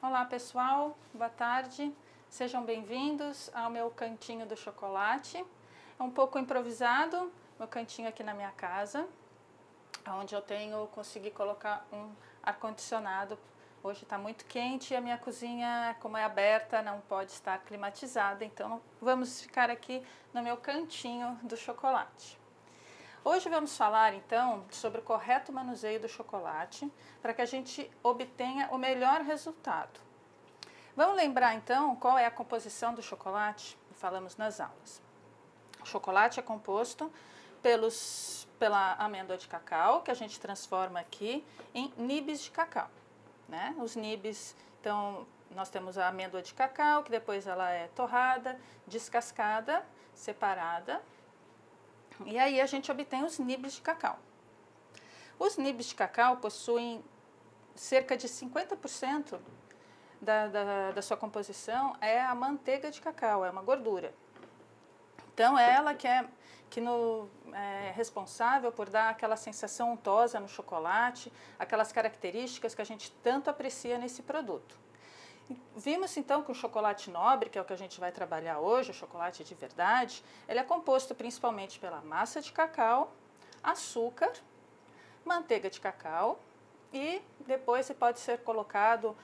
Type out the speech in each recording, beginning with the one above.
Olá pessoal, boa tarde, sejam bem-vindos ao meu cantinho do chocolate. É um pouco improvisado, meu cantinho aqui na minha casa, onde eu consegui colocar um ar-condicionado. Hoje está muito quente e a minha cozinha, como é aberta, não pode estar climatizada, então vamos ficar aqui no meu cantinho do chocolate. Hoje vamos falar então sobre o correto manuseio do chocolate para que a gente obtenha o melhor resultado. Vamos lembrar então qual é a composição do chocolate que falamos nas aulas. O chocolate é composto pela amêndoa de cacau, que a gente transforma aqui em nibs de cacau, né? Os nibs, então nós temos a amêndoa de cacau, que depois ela é torrada, descascada, separada. E aí a gente obtém os nibs de cacau. Os nibs de cacau possuem cerca de 50% da sua composição é a manteiga de cacau, é uma gordura. Então é ela que é responsável por dar aquela sensação untosa no chocolate, aquelas características que a gente tanto aprecia nesse produto. Vimos então que o chocolate nobre, que é o que a gente vai trabalhar hoje, o chocolate de verdade, ele é composto principalmente pela massa de cacau, açúcar, manteiga de cacau e depois pode ser colocado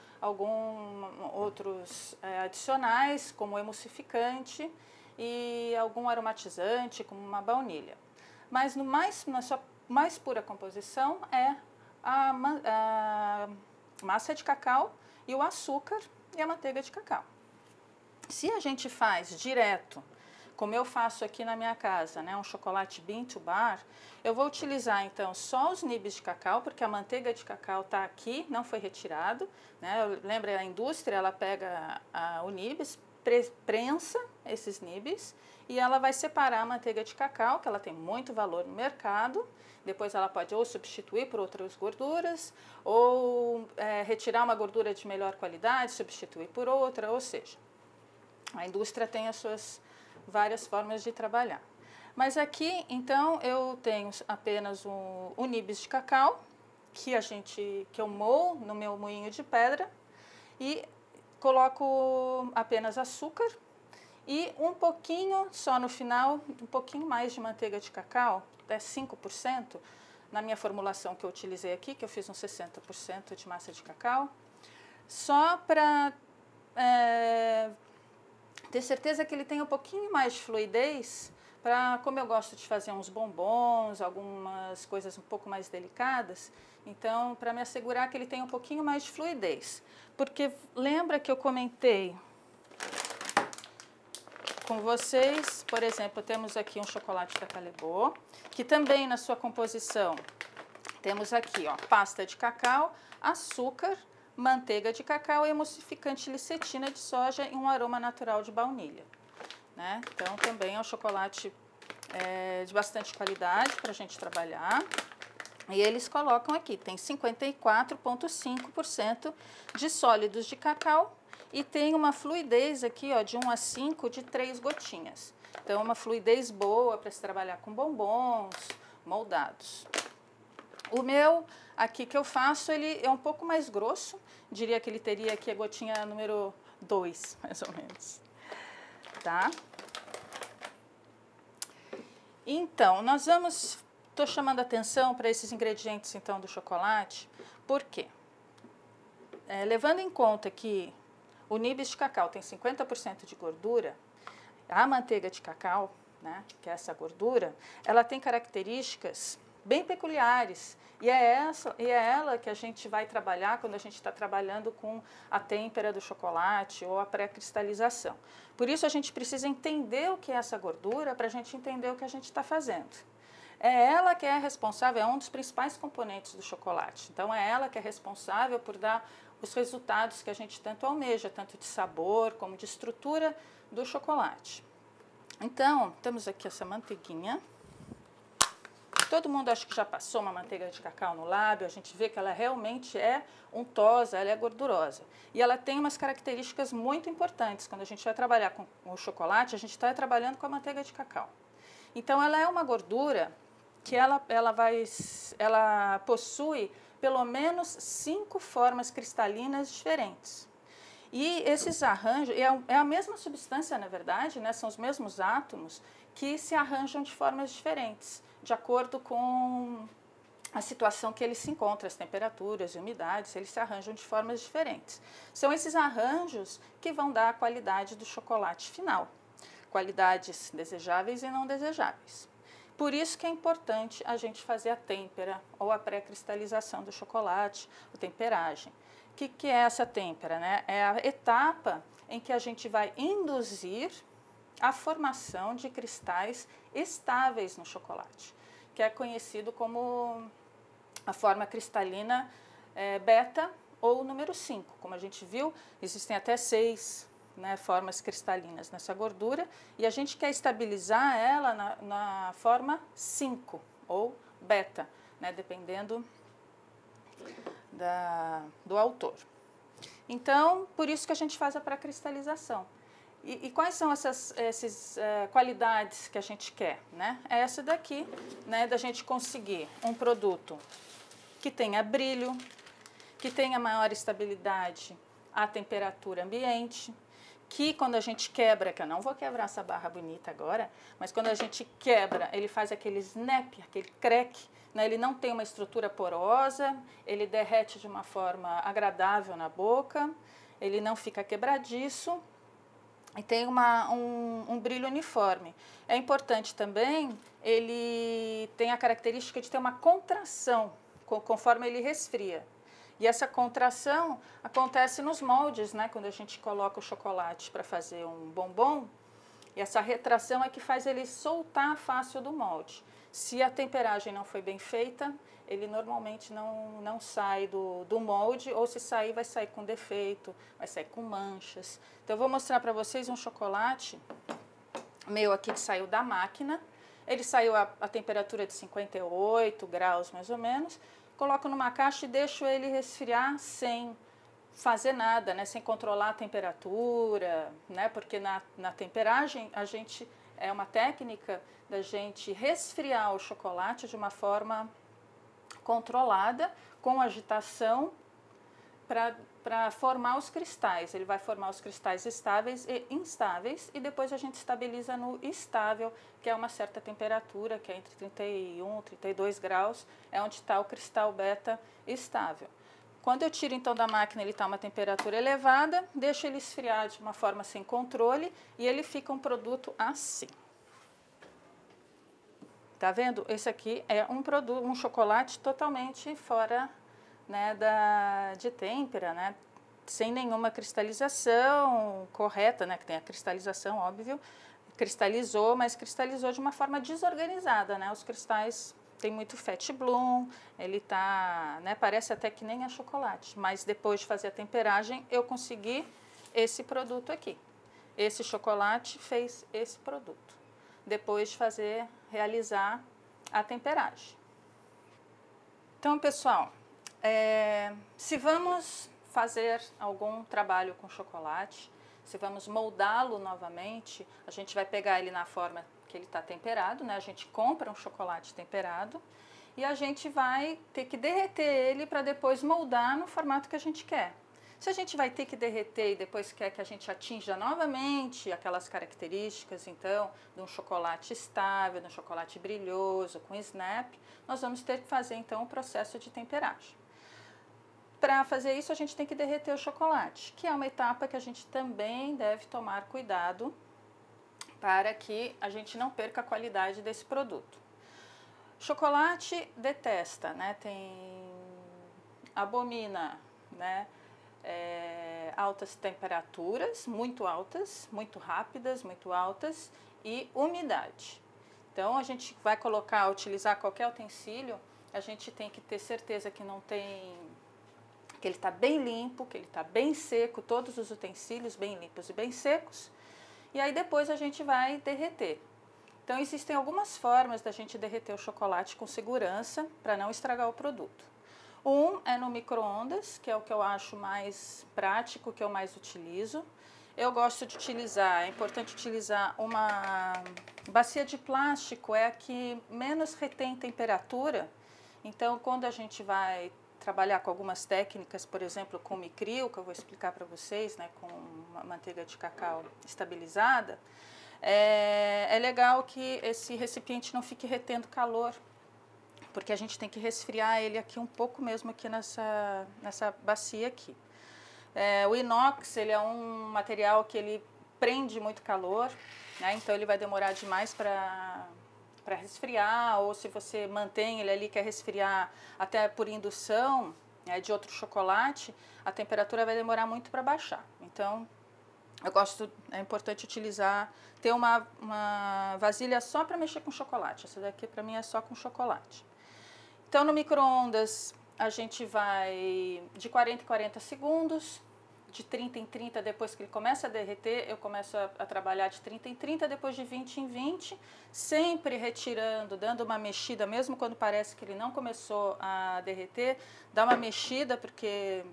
outros adicionais, como emulsificante e algum aromatizante, como uma baunilha. Mas na sua mais pura composição é a massa de cacau e o açúcar e a manteiga de cacau. Se a gente faz direto, como eu faço aqui na minha casa, né, um chocolate bean to bar, eu vou utilizar então só os nibs de cacau, porque a manteiga de cacau está aqui, não foi retirado, né? Lembra, a indústria, ela pega o nibs, prensa esses nibs e ela vai separar a manteiga de cacau, que ela tem muito valor no mercado. Depois ela pode ou substituir por outras gorduras, ou retirar uma gordura de melhor qualidade, substituir por outra, ou seja, a indústria tem as suas várias formas de trabalhar. Mas aqui, então, eu tenho apenas o nibs de cacau, que eu moo no meu moinho de pedra, e coloco apenas açúcar e um pouquinho, só no final, um pouquinho mais de manteiga de cacau, até 5%, na minha formulação que eu utilizei aqui, que eu fiz uns 60% de massa de cacau, só para ter certeza que ele tem um pouquinho mais de fluidez, como eu gosto de fazer uns bombons, algumas coisas um pouco mais delicadas, então para me assegurar que ele tem um pouquinho mais de fluidez. Porque lembra que eu comentei com vocês, por exemplo, temos aqui um chocolate da Callebaut, que também na sua composição temos aqui, ó, pasta de cacau, açúcar, manteiga de cacau e emulsificante licetina de soja e um aroma natural de baunilha, né? Então também é um chocolate de bastante qualidade para a gente trabalhar. E eles colocam aqui, tem 54,5% de sólidos de cacau e tem uma fluidez aqui, ó, de 1 a 5 de 3 gotinhas. Então, uma fluidez boa para se trabalhar com bombons moldados. O meu aqui que eu faço, ele é um pouco mais grosso, diria que ele teria aqui a gotinha número 2, mais ou menos, tá? Então, estou chamando a atenção para esses ingredientes então do chocolate, por quê? Levando em conta que o nibs de cacau tem 50% de gordura, a manteiga de cacau, né, que é essa gordura, ela tem características bem peculiares e é ela que a gente vai trabalhar quando a gente está trabalhando com a têmpera do chocolate ou a pré-cristalização. Por isso a gente precisa entender o que é essa gordura para a gente entender o que a gente está fazendo. É ela que é responsável, é um dos principais componentes do chocolate. Então é ela que é responsável por dar os resultados que a gente tanto almeja, tanto de sabor como de estrutura do chocolate. Então, temos aqui essa manteiguinha. Todo mundo acho que já passou uma manteiga de cacau no lábio, a gente vê que ela realmente é untosa, ela é gordurosa. E ela tem umas características muito importantes. Quando a gente vai trabalhar com o chocolate, a gente está trabalhando com a manteiga de cacau. Então, ela é uma gordura que ela possui pelo menos 5 formas cristalinas diferentes. E esses arranjos, é a mesma substância, na verdade, né? São os mesmos átomos que se arranjam de formas diferentes, de acordo com a situação que ele se encontra, as temperaturas e umidades, eles se arranjam de formas diferentes. São esses arranjos que vão dar a qualidade do chocolate final, qualidades desejáveis e não desejáveis. Por isso que é importante a gente fazer a têmpera ou a pré-cristalização do chocolate, a temperagem. O que é essa têmpera, né? É a etapa em que a gente vai induzir a formação de cristais estáveis no chocolate, que é conhecido como a forma cristalina beta ou número 5. Como a gente viu, existem até 6, né, formas cristalinas nessa gordura, e a gente quer estabilizar ela na forma 5 ou beta, né, dependendo do autor. Então, por isso que a gente faz a pré-cristalização. E quais são essas qualidades que a gente quer, né? É essa daqui, né, da gente conseguir um produto que tenha brilho, que tenha maior estabilidade à temperatura ambiente, que quando a gente quebra, que eu não vou quebrar essa barra bonita agora, mas quando a gente quebra, ele faz aquele snap, aquele crack, né? Ele não tem uma estrutura porosa, ele derrete de uma forma agradável na boca, ele não fica quebradiço e tem um brilho uniforme. É importante também, ele tem a característica de ter uma contração conforme ele resfria. E essa contração acontece nos moldes, né? Quando a gente coloca o chocolate para fazer um bombom, e essa retração é que faz ele soltar fácil do molde. Se a temperagem não foi bem feita, ele normalmente não sai do molde, ou se sair, vai sair com defeito, vai sair com manchas. Então, eu vou mostrar para vocês um chocolate meu aqui que saiu da máquina. Ele saiu a temperatura de 58 graus, mais ou menos. Coloco numa caixa e deixo ele resfriar sem fazer nada, né? Sem controlar a temperatura, né? Porque na temperagem a gente é uma técnica da gente resfriar o chocolate de uma forma controlada, com agitação, para formar os cristais. Ele vai formar os cristais estáveis e instáveis, e depois a gente estabiliza no estável, que é uma certa temperatura, que é entre 31 e 32 graus, é onde está o cristal beta estável. Quando eu tiro então da máquina, ele está a uma temperatura elevada, deixo ele esfriar de uma forma sem controle e ele fica um produto assim. Tá vendo? Esse aqui é um chocolate totalmente fora, né, de têmpera, né, sem nenhuma cristalização correta, né, que tem a cristalização, óbvio, cristalizou, mas cristalizou de uma forma desorganizada, né, os cristais têm muito fat bloom, ele tá, né, parece até que nem é chocolate, mas depois de fazer a temperagem, eu consegui esse produto aqui. Esse chocolate fez esse produto, depois de realizar a temperagem. Então, pessoal, se vamos fazer algum trabalho com chocolate, se vamos moldá-lo novamente, a gente vai pegar ele na forma que ele está temperado, né? A gente compra um chocolate temperado e a gente vai ter que derreter ele para depois moldar no formato que a gente quer. Se a gente vai ter que derreter e depois quer que a gente atinja novamente aquelas características, então, de um chocolate estável, de um chocolate brilhoso, com snap, nós vamos ter que fazer, então, o processo de temperagem. Para fazer isso, a gente tem que derreter o chocolate, que é uma etapa que a gente também deve tomar cuidado para que a gente não perca a qualidade desse produto. Chocolate detesta, né? Abomina, né? Altas temperaturas, muito altas, muito rápidas, muito altas, e umidade. Então, a gente vai utilizar qualquer utensílio, a gente tem que ter certeza que que ele está bem limpo, que ele está bem seco, todos os utensílios bem limpos e bem secos, e aí depois a gente vai derreter. Então, existem algumas formas da gente derreter o chocolate com segurança para não estragar o produto. Um é no micro-ondas, que é o que eu acho mais prático, que eu mais utilizo. Eu gosto de utilizar, é importante utilizar uma bacia de plástico, é a que menos retém temperatura. Então, quando a gente vai trabalhar com algumas técnicas, por exemplo, com micril, que eu vou explicar para vocês, né, com uma manteiga de cacau estabilizada, é legal que esse recipiente não fique retendo calor, porque a gente tem que resfriar ele aqui um pouco mesmo aqui nessa bacia aqui. O inox, ele é um material que ele prende muito calor, né, então ele vai demorar demais para resfriar, ou se você mantém ele ali, quer resfriar até por indução, né, de outro chocolate, a temperatura vai demorar muito para baixar. Então, é importante utilizar, ter uma vasilha só para mexer com chocolate. Essa daqui para mim é só com chocolate. Então, no micro-ondas, a gente vai de 40 em 40 segundos, de 30 em 30, depois que ele começa a derreter, eu começo a trabalhar de 30 em 30, depois de 20 em 20, sempre retirando, dando uma mexida, mesmo quando parece que ele não começou a derreter, dá uma mexida, porque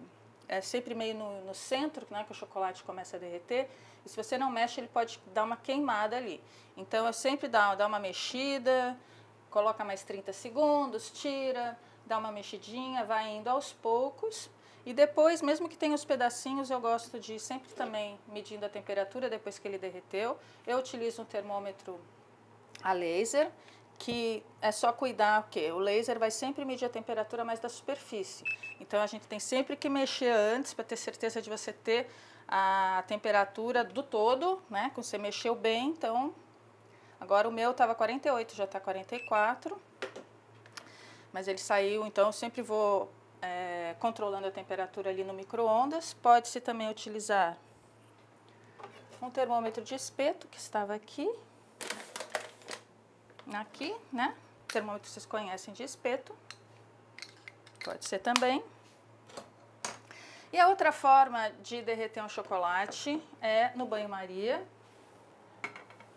é sempre meio no centro, né, que o chocolate começa a derreter, e se você não mexe, ele pode dar uma queimada ali. Então, eu sempre dá uma mexida, coloca mais 30 segundos, tira, dá uma mexidinha, vai indo aos poucos. E depois, mesmo que tenha os pedacinhos, eu gosto de sempre também medindo a temperatura depois que ele derreteu. Eu utilizo um termômetro a laser, que é só cuidar o quê? O laser vai sempre medir a temperatura mais da superfície. Então, a gente tem sempre que mexer antes para ter certeza de você ter a temperatura do todo, né? Quando você mexeu bem, então... Agora o meu estava 48, já está 44. Mas ele saiu, então eu sempre vou controlando a temperatura ali no micro-ondas. Pode-se também utilizar um termômetro de espeto, que estava aqui. Aqui, né? Termômetro vocês conhecem de espeto. Pode ser também. E a outra forma de derreter um chocolate é no banho-maria,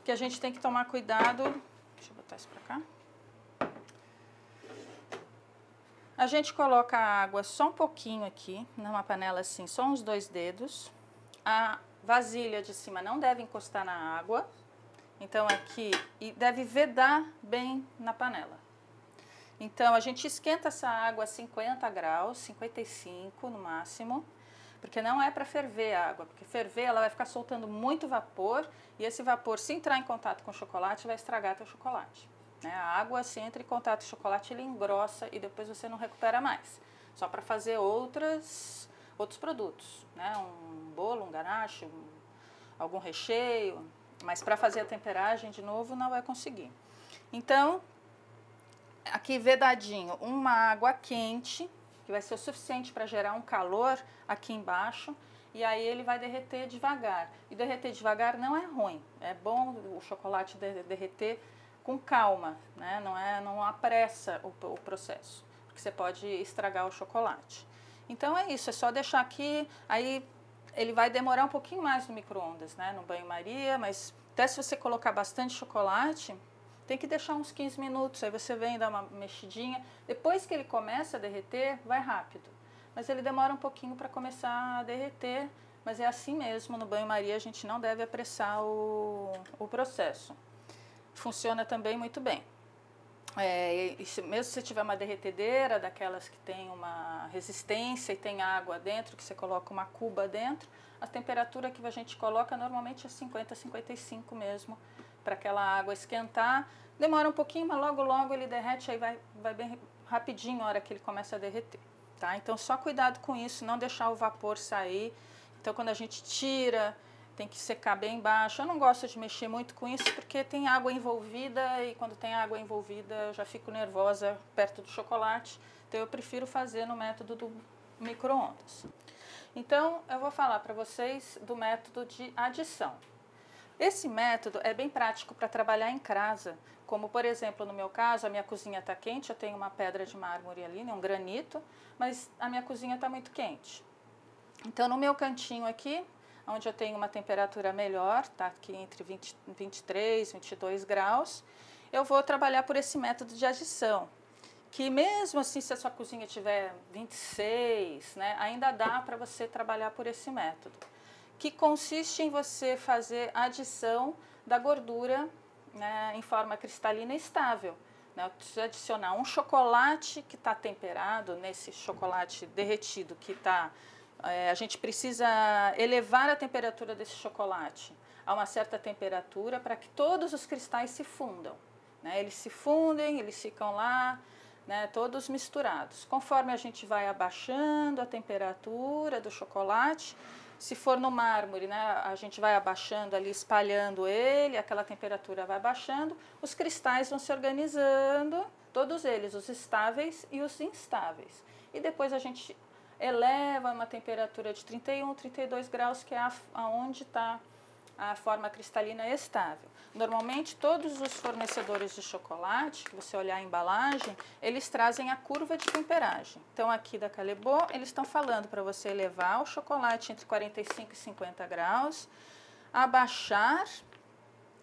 que a gente tem que tomar cuidado. Deixa eu botar isso pra cá. A gente coloca a água só um pouquinho aqui, numa panela assim, só uns 2 dedos. A vasilha de cima não deve encostar na água. Então aqui, e deve vedar bem na panela. Então a gente esquenta essa água a 50 graus, 55 no máximo, porque não é para ferver a água, porque ferver ela vai ficar soltando muito vapor e esse vapor, se entrar em contato com o chocolate, vai estragar teu chocolate. Né? A água, se entra em contato com o chocolate, ele engrossa e depois você não recupera mais. Só para fazer outros produtos, né? Um bolo, um ganache, algum recheio, mas para fazer a temperagem de novo não vai conseguir. Então, aqui vedadinho, uma água quente, que vai ser o suficiente para gerar um calor aqui embaixo, e aí ele vai derreter devagar. E derreter devagar não é ruim, é bom o chocolate derreter com calma, né? Não apressa o processo, porque você pode estragar o chocolate. Então é isso, é só deixar aqui, aí ele vai demorar um pouquinho mais no micro-ondas, né? No banho-maria, mas até se você colocar bastante chocolate, tem que deixar uns 15 minutos, aí você vem dar uma mexidinha. Depois que ele começa a derreter, vai rápido. Mas ele demora um pouquinho para começar a derreter, mas é assim mesmo, no banho-maria a gente não deve apressar o processo. Funciona também muito bem. Mesmo se você tiver uma derretedeira, daquelas que tem uma resistência e tem água dentro, que você coloca uma cuba dentro, a temperatura que a gente coloca normalmente é 50, 55 mesmo, para aquela água esquentar. Demora um pouquinho, mas logo ele derrete, aí vai bem rapidinho a hora que ele começa a derreter. Tá? Então só cuidado com isso, não deixar o vapor sair. Então quando a gente tira, tem que secar bem embaixo. Eu não gosto de mexer muito com isso porque tem água envolvida e quando tem água envolvida eu já fico nervosa perto do chocolate. Então eu prefiro fazer no método do micro-ondas. Então eu vou falar para vocês do método de adição. Esse método é bem prático para trabalhar em casa, como por exemplo no meu caso, a minha cozinha está quente, eu tenho uma pedra de mármore ali, um granito, mas a minha cozinha está muito quente. Então no meu cantinho aqui, onde eu tenho uma temperatura melhor, tá aqui entre 23, 22 graus, eu vou trabalhar por esse método de adição, que mesmo assim se a sua cozinha tiver 26, né, ainda dá para você trabalhar por esse método, que consiste em você fazer a adição da gordura, né, em forma cristalina estável. né? Eu preciso adicionar um chocolate que está temperado, nesse chocolate derretido que está... a gente precisa elevar a temperatura desse chocolate a uma certa temperatura para que todos os cristais se fundam, né? Eles se fundem, eles ficam lá, né, todos misturados. Conforme a gente vai abaixando a temperatura do chocolate, se for no mármore, né, a gente vai abaixando ali, espalhando ele, aquela temperatura vai baixando, os cristais vão se organizando, todos eles, os estáveis e os instáveis. E depois a gente eleva uma temperatura de 31, 32 graus, que é aonde está a forma cristalina estável. Normalmente, todos os fornecedores de chocolate, que você olhar a embalagem, eles trazem a curva de temperagem. Então, aqui da Callebaut, eles estão falando para você elevar o chocolate entre 45 e 50 graus, abaixar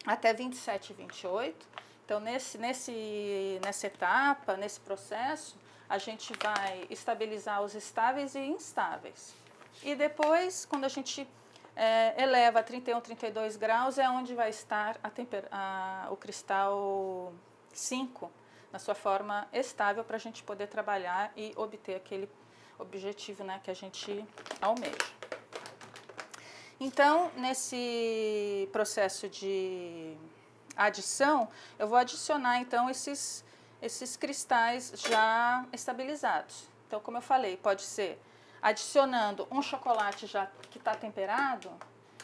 até 27 e 28. Então, nessa etapa, nesse processo, a gente vai estabilizar os estáveis e instáveis. E depois, quando a gente eleva a 31, 32 graus, é onde vai estar o cristal 5 na sua forma estável para a gente poder trabalhar e obter aquele objetivo, né, que a gente almeja. Então, nesse processo de adição, eu vou adicionar então esses cristais já estabilizados. Então, como eu falei, pode ser adicionando um chocolate já que está temperado,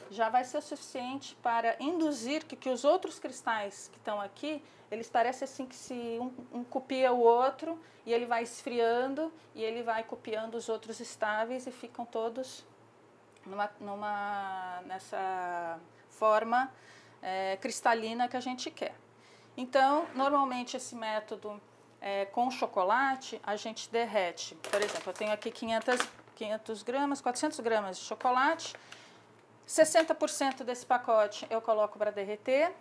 já vai ser o suficiente para induzir que os outros cristais que estão aqui, eles parecem assim que se um copia o outro e ele vai esfriando e ele vai copiando os outros estáveis e ficam todos nessa forma cristalina que a gente quer. Então, normalmente esse método com chocolate, a gente derrete. Por exemplo, eu tenho aqui 500 gramas, 400 gramas de chocolate, 60% desse pacote eu coloco para derreter,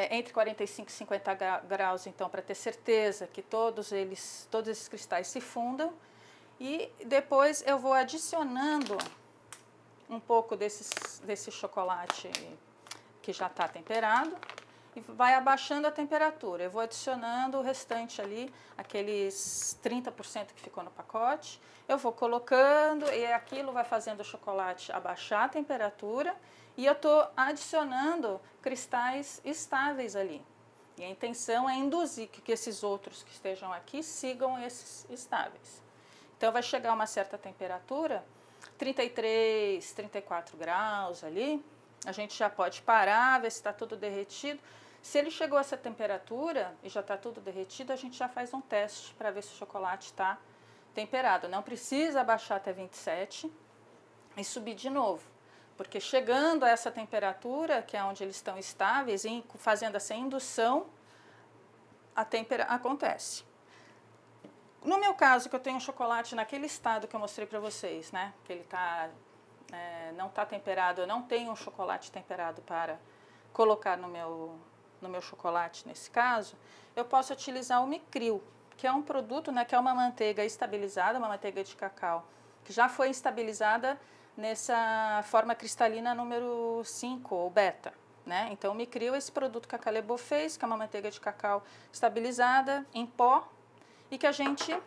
entre 45 e 50 graus, então, para ter certeza que todos esses cristais se fundam, e depois eu vou adicionando um pouco desse chocolate que já está temperado, e vai abaixando a temperatura. Eu vou adicionando o restante ali, aqueles 30% que ficou no pacote. Eu vou colocando e aquilo vai fazendo o chocolate abaixar a temperatura e eu estou adicionando cristais estáveis ali. E a intenção é induzir que esses outros que estejam aqui sigam esses estáveis. Então vai chegar a uma certa temperatura, 33, 34 graus ali. A gente já pode parar, ver se está tudo derretido. Se ele chegou a essa temperatura e já está tudo derretido, a gente já faz um teste para ver se o chocolate está temperado. Não precisa abaixar até 27 e subir de novo, porque chegando a essa temperatura, que é onde eles estão estáveis, e fazendo essa indução, acontece. No meu caso, que eu tenho um chocolate naquele estado que eu mostrei para vocês, né, que ele não está temperado, eu não tenho um chocolate temperado para colocar no meu chocolate, nesse caso, eu posso utilizar o Micril, que é um produto, né, que é uma manteiga estabilizada, uma manteiga de cacau, que já foi estabilizada nessa forma cristalina número 5, ou beta, né? Então, o Micril é esse produto que a Callebaut fez, que é uma manteiga de cacau estabilizada em pó, e que a gente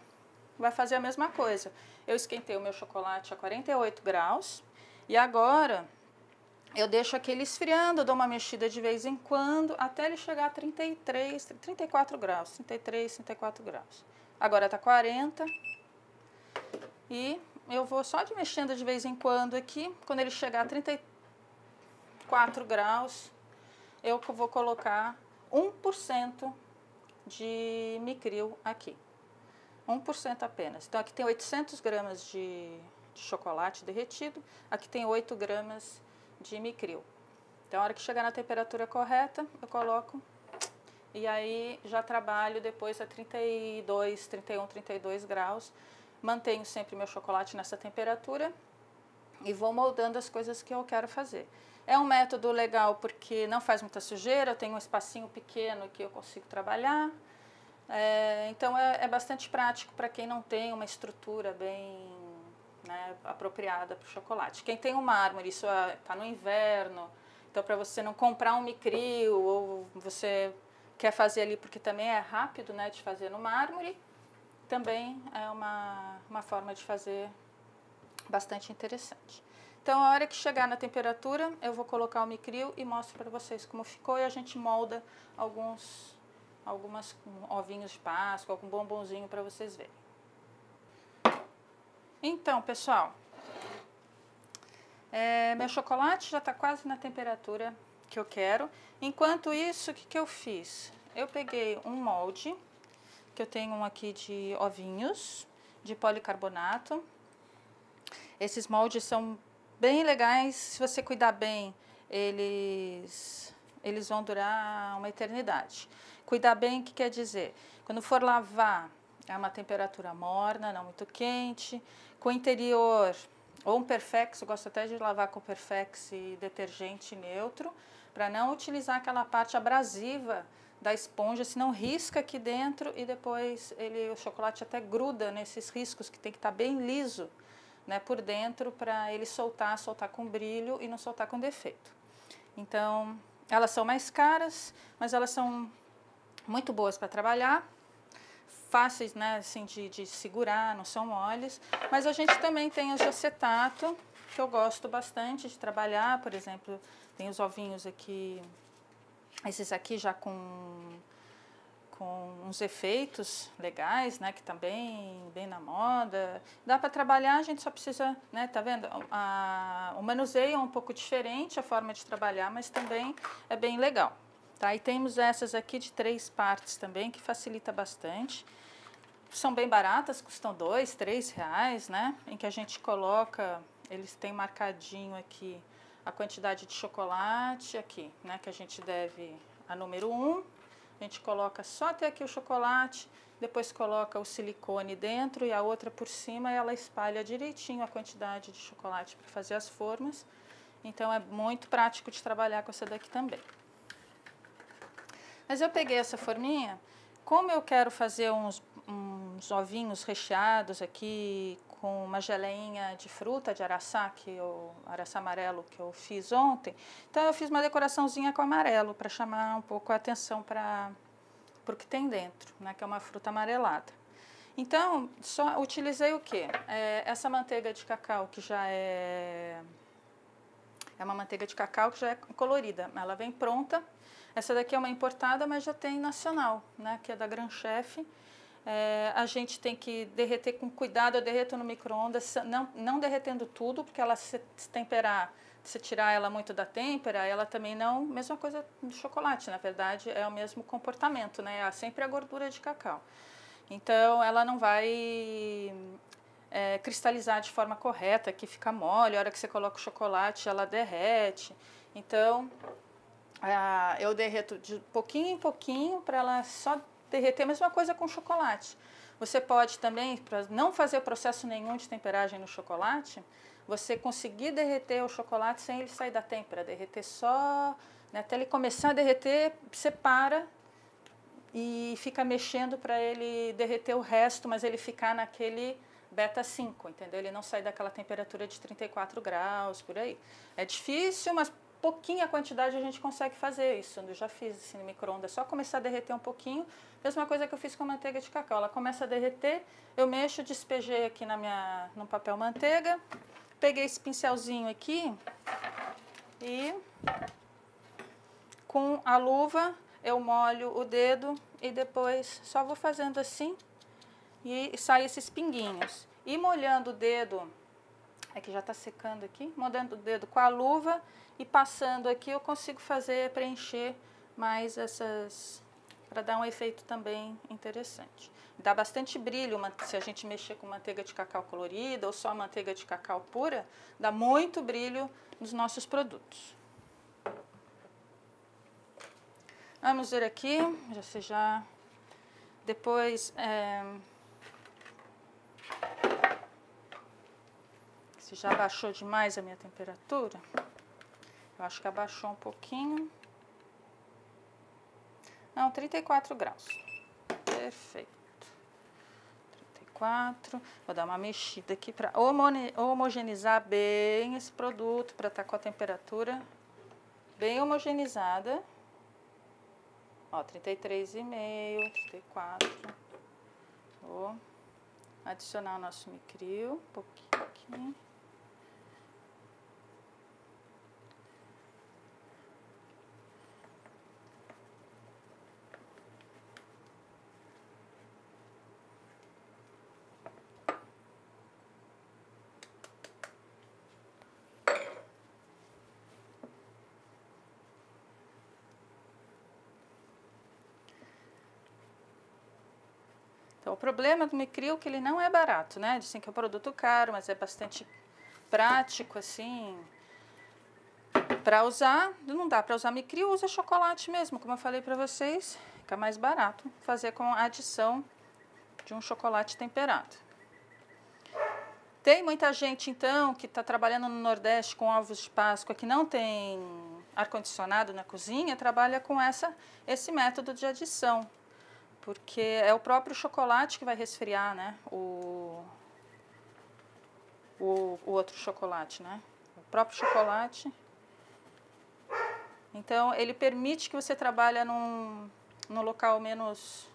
vai fazer a mesma coisa. Eu esquentei o meu chocolate a 48 graus, e agora eu deixo aquele esfriando, dou uma mexida de vez em quando, até ele chegar a 34 graus, 33, 34 graus. Agora está 40, e eu vou só mexendo de vez em quando aqui. Quando ele chegar a 34 graus, eu vou colocar 1% de Micril aqui. 1% apenas. Então, aqui tem 800 gramas de chocolate derretido, aqui tem 8 gramas de Micril. Então, a hora que chegar na temperatura correta, eu coloco e aí já trabalho depois a 32, 31, 32 graus. Mantenho sempre meu chocolate nessa temperatura e vou moldando as coisas que eu quero fazer. É um método legal porque não faz muita sujeira, eu tenho um espacinho pequeno que eu consigo trabalhar. Então é bastante prático para quem não tem uma estrutura bem, né, apropriada para o chocolate. Quem tem um mármore, isso está no inverno, então para você não comprar um Micril ou você quer fazer ali, porque também é rápido, né, de fazer no mármore, também é uma forma de fazer bastante interessante. Então, a hora que chegar na temperatura, eu vou colocar o Micril e mostro para vocês como ficou, e a gente molda alguns ovinhos de Páscoa, algum bombonzinho para vocês verem. Então, pessoal, meu chocolate já está quase na temperatura que eu quero. Enquanto isso, o que, que eu fiz? Eu peguei um molde, que eu tenho um aqui de ovinhos, de policarbonato. Esses moldes são bem legais, se você cuidar bem, eles vão durar uma eternidade. Cuidar bem, o que quer dizer? Quando for lavar, é uma temperatura morna, não muito quente. Com o interior, ou um Perfex, eu gosto até de lavar com Perfex e detergente neutro, para não utilizar aquela parte abrasiva da esponja, senão risca aqui dentro e depois o chocolate até gruda nesses riscos, que tem que estar bem liso, né, por dentro, para ele soltar com brilho e não soltar com defeito. Então, elas são mais caras, mas elas são muito boas para trabalhar, fáceis, né, assim, de segurar, não são moles. Mas a gente também tem os de acetato, que eu gosto bastante de trabalhar. Por exemplo, tem os ovinhos aqui, esses aqui já com uns efeitos legais, né, que tá bem na moda. Dá para trabalhar, a gente só precisa, né, tá vendo? O manuseio é um pouco diferente, a forma de trabalhar, mas também é bem legal. Tá? E temos essas aqui de 3 partes também, que facilita bastante. São bem baratas, custam R$2, R$3, né? Em que a gente coloca, eles têm marcadinho aqui a quantidade de chocolate aqui, né? Que a gente deve a número 1. A gente coloca só até aqui o chocolate, depois coloca o silicone dentro e a outra por cima, e ela espalha direitinho a quantidade de chocolate para fazer as formas. Então é muito prático de trabalhar com essa daqui também. Mas eu peguei essa forminha, como eu quero fazer uns ovinhos recheados aqui com uma geleinha de fruta de araçá, araçá amarelo que eu fiz ontem. Então eu fiz uma decoraçãozinha com amarelo para chamar um pouco a atenção para o que tem dentro, né, que é uma fruta amarelada. Então, só utilizei o quê? Essa manteiga de cacau, que já é uma manteiga de cacau que já é colorida, ela vem pronta. Essa daqui é uma importada, mas já tem nacional, né, que é da Gran Chef. A gente tem que derreter com cuidado, eu derreto no micro-ondas, não derretendo tudo, porque ela se temperar, se tirar ela muito da têmpera, ela também não, mesma coisa do chocolate, na verdade, é o mesmo comportamento, né, é sempre a gordura de cacau. Então, ela não vai cristalizar de forma correta, que fica mole, a hora que você coloca o chocolate, ela derrete. Então, eu derreto de pouquinho em pouquinho para ela só derreter. A mesma coisa com chocolate. Você pode também, para não fazer processo nenhum de temperagem no chocolate, você conseguir derreter o chocolate sem ele sair da têmpera, derreter só, né, até ele começar a derreter, você para e fica mexendo para ele derreter o resto, mas ele ficar naquele beta 5, entendeu? Ele não sai daquela temperatura de 34 graus, por aí. É difícil, mas pouquinha quantidade a gente consegue fazer isso. Eu já fiz assim no micro-ondas, é só começar a derreter um pouquinho. Mesma coisa que eu fiz com a manteiga de cacau. Ela começa a derreter, eu mexo, despejei aqui no papel manteiga, peguei esse pincelzinho aqui e com a luva eu molho o dedo e depois só vou fazendo assim e sai esses pinguinhos. E molhando o dedo, que já está secando aqui, molhando o dedo com a luva e passando aqui, eu consigo preencher mais essas, para dar um efeito também interessante. Dá bastante brilho, se a gente mexer com manteiga de cacau colorida ou só manteiga de cacau pura, dá muito brilho nos nossos produtos. Vamos ver aqui, depois, se já abaixou demais a minha temperatura, eu acho que abaixou um pouquinho. Não, 34 graus. Perfeito. 34. Vou dar uma mexida aqui para homogeneizar bem esse produto, para estar com a temperatura bem homogeneizada. Ó, 33,5, 34. Vou adicionar o nosso micril, um pouquinho aqui. Então, o problema do micril é que ele não é barato, né? Dizem que é um produto caro, mas é bastante prático, assim, para usar. Não dá para usar micril, usa chocolate mesmo, como eu falei para vocês. Fica mais barato fazer com a adição de um chocolate temperado. Tem muita gente, então, que está trabalhando no Nordeste com ovos de Páscoa, que não tem ar-condicionado na cozinha, trabalha com esse método de adição. Porque é o próprio chocolate que vai resfriar, né? O outro chocolate, né? O próprio chocolate. Então, ele permite que você trabalhe num local menos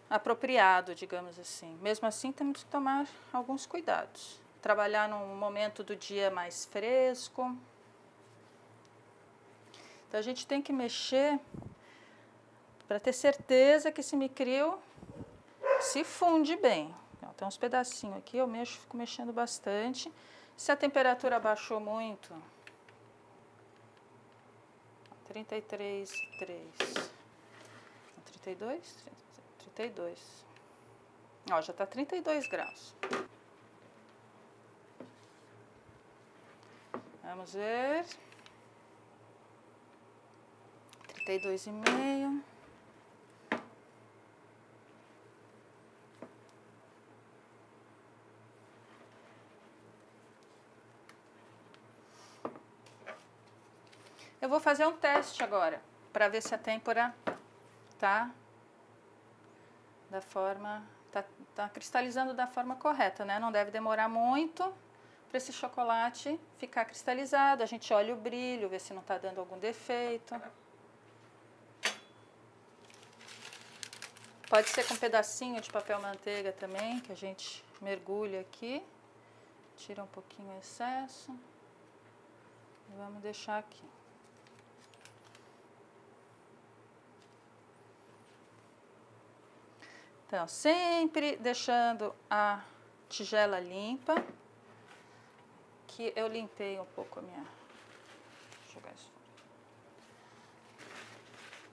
apropriado, digamos assim. Mesmo assim, temos que tomar alguns cuidados. Trabalhar num momento do dia mais fresco. Então, a gente tem que mexer para ter certeza que esse micril se funde bem. Tem uns pedacinhos aqui, eu mexo, fico mexendo bastante. Se a temperatura baixou muito, 33,3, 32, 32. Ó, já tá 32 graus. Vamos ver. 32,5. Eu vou fazer um teste agora, para ver se a têmpora tá cristalizando da forma correta, né? Não deve demorar muito para esse chocolate ficar cristalizado. A gente olha o brilho, vê se não está dando algum defeito. Pode ser com um pedacinho de papel manteiga também, que a gente mergulha aqui. Tira um pouquinho o excesso. E vamos deixar aqui. Então, sempre deixando a tigela limpa, que eu limpei um pouco a minha... Deixa eu jogar isso fora.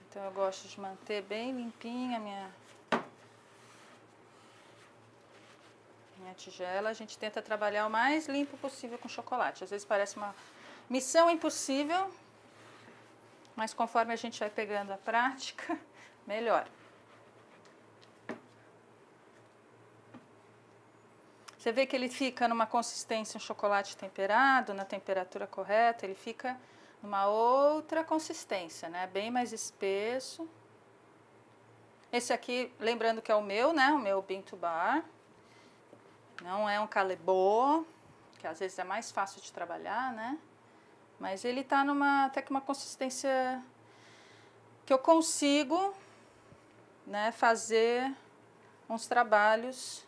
Então, eu gosto de manter bem limpinha a minha tigela. A gente tenta trabalhar o mais limpo possível com chocolate. Às vezes parece uma missão impossível, mas conforme a gente vai pegando a prática, melhor. Você vê que ele fica numa consistência, um chocolate temperado, na temperatura correta, ele fica numa outra consistência, né? Bem mais espesso. Esse aqui, lembrando que é o meu, né? O meu Bintu Bar. Não é um Callebaut, que às vezes é mais fácil de trabalhar, né? Mas ele tá até que uma consistência que eu consigo, né, fazer uns trabalhos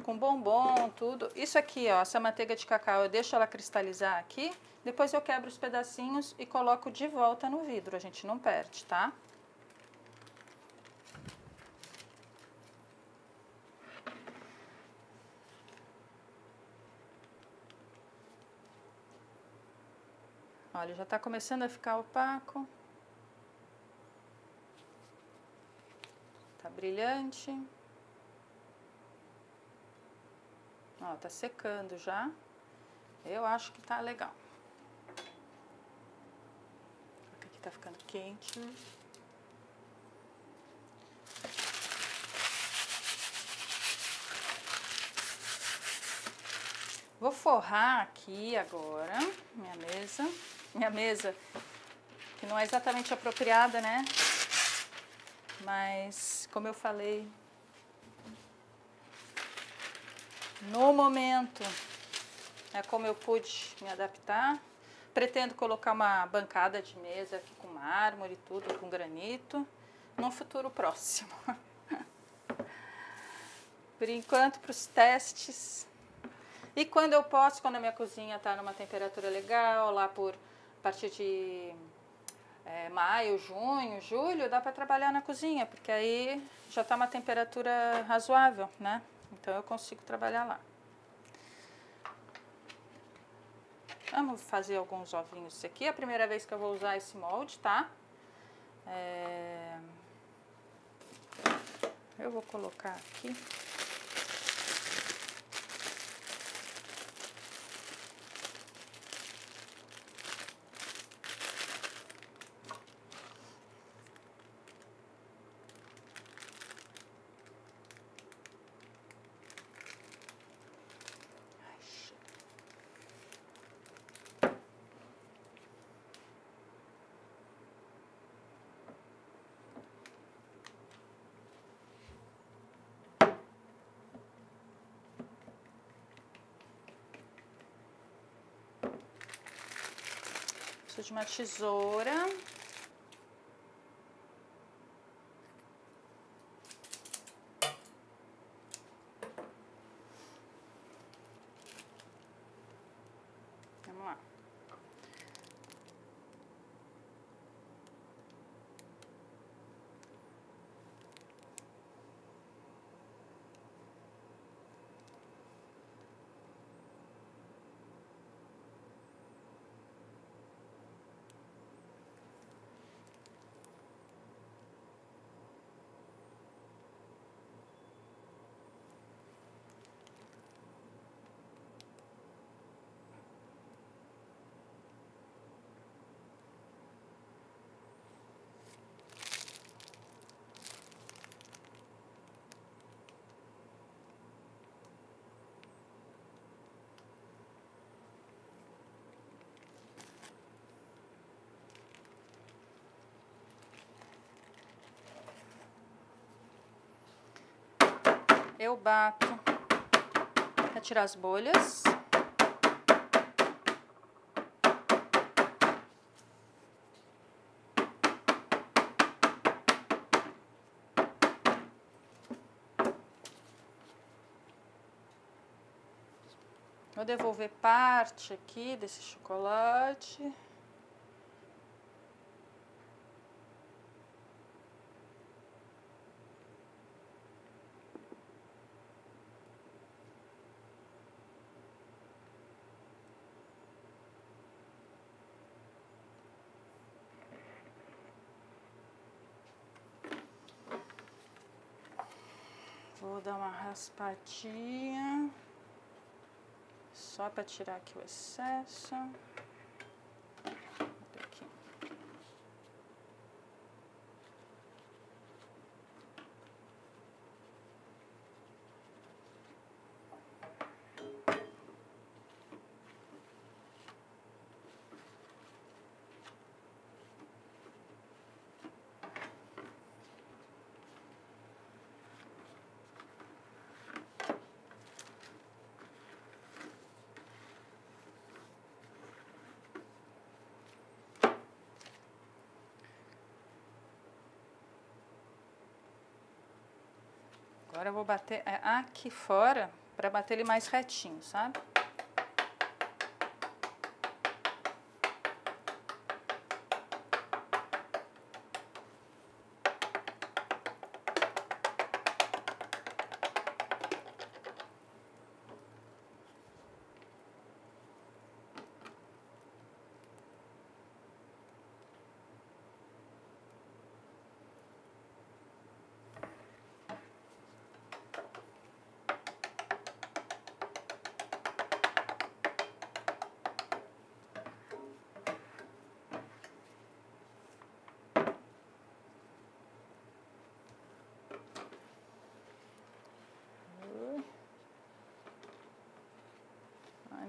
com bombom, tudo. Isso aqui, ó, essa manteiga de cacau, eu deixo ela cristalizar aqui, depois eu quebro os pedacinhos e coloco de volta no vidro, a gente não perde, tá? Olha, já tá começando a ficar opaco. Tá brilhante. Ó, tá secando já. Eu acho que tá legal. Aqui tá ficando quente. Vou forrar aqui agora minha mesa. Minha mesa, que não é exatamente apropriada, né? Mas, como eu falei, no momento é como eu pude me adaptar. pretendo colocar uma bancada de mesa aqui com mármore e tudo, com granito, num futuro próximo. Por enquanto, para os testes. E quando eu posso, quando a minha cozinha está numa temperatura legal, lá por a partir de maio, junho, julho, dá para trabalhar na cozinha, porque aí já está uma temperatura razoável, né? Então eu consigo trabalhar lá. Vamos fazer alguns ovinhos aqui. É a primeira vez que eu vou usar esse molde, tá? Eu vou colocar aqui. Preciso de uma tesoura. Vamos lá. Eu bato para tirar as bolhas. Vou devolver parte aqui desse chocolate. Vou dar uma raspadinha, só para tirar aqui o excesso. Aqui. Agora eu vou bater aqui fora para bater ele mais retinho, sabe?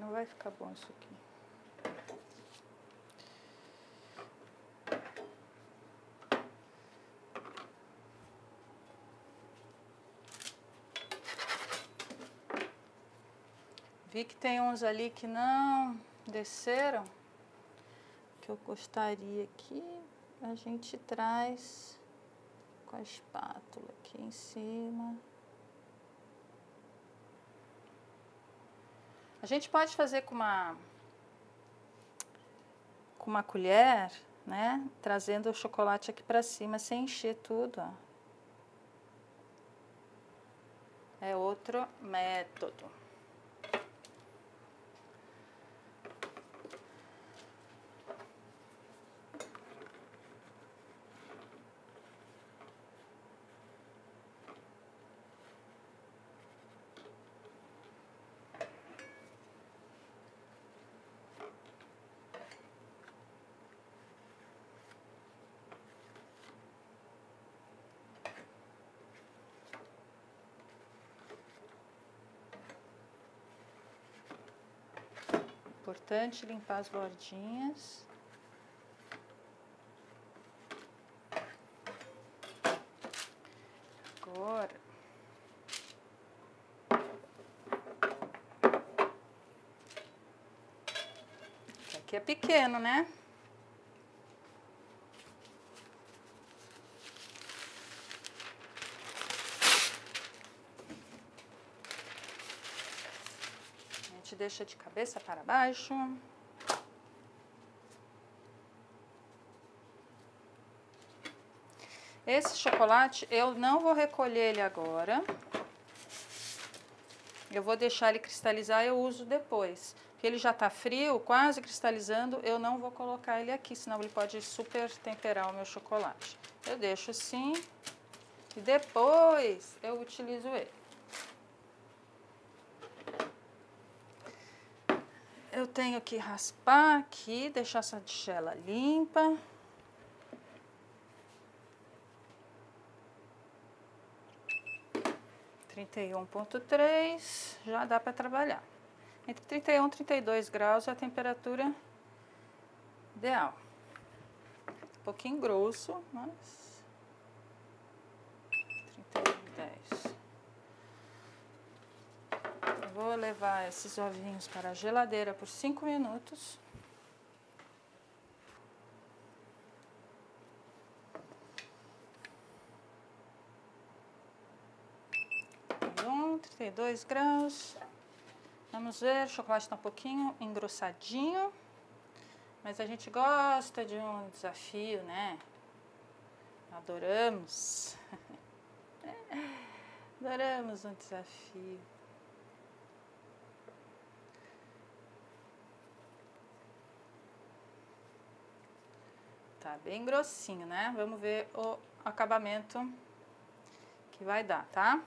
Não vai ficar bom isso aqui. Vi que tem uns ali que não desceram. que eu gostaria que a gente traz com a espátula aqui em cima. A gente pode fazer com uma colher, né? Trazendo o chocolate aqui para cima sem encher tudo, ó. É outro método. Importante limpar as bordinhas. Agora, aqui é pequeno, né? A gente deixa de cabeça para baixo. Esse chocolate eu não vou recolher ele agora. Eu vou deixar ele cristalizar, eu uso depois. Porque ele já está frio, quase cristalizando, eu não vou colocar ele aqui, senão ele pode super temperar o meu chocolate. Eu deixo assim e depois eu utilizo ele. Eu tenho que raspar aqui, deixar essa tigela limpa. Trinta e 31,3, já dá para trabalhar. Entre 31 e 32 graus é a temperatura ideal. Um pouquinho grosso, mas 31,10. Vou levar esses ovinhos para a geladeira por 5 minutos. 32 graus. Vamos ver, o chocolate está um pouquinho engrossadinho, mas a gente gosta de um desafio, né? Adoramos. Adoramos um desafio. Tá bem grossinho, né? Vamos ver o acabamento que vai dar, tá?